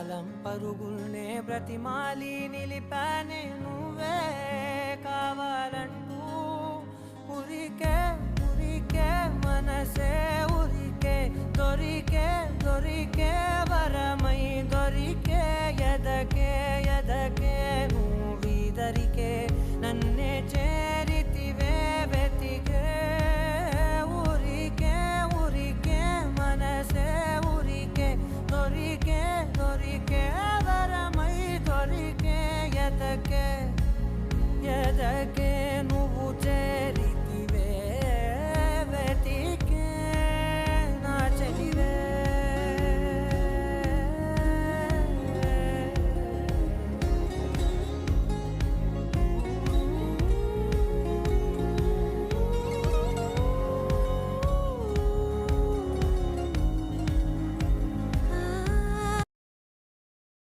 కాలం పరుగుల్నే బ్రతిమాలి నిలిపానే నువ్వే కావాలంటూ ఉరికే ఉరికే మనసే ఉరికే దొరికే దొరికే వరమై దొరికే ఎదకే ఎదకే నువ్విదరికే నన్నే చేరితివే వెతికే ఊరికే ఊరికే మనసే ఊరికే దొరికే దొరికే వరమై దొరికే ఎదకే ఎదకే నువ్వు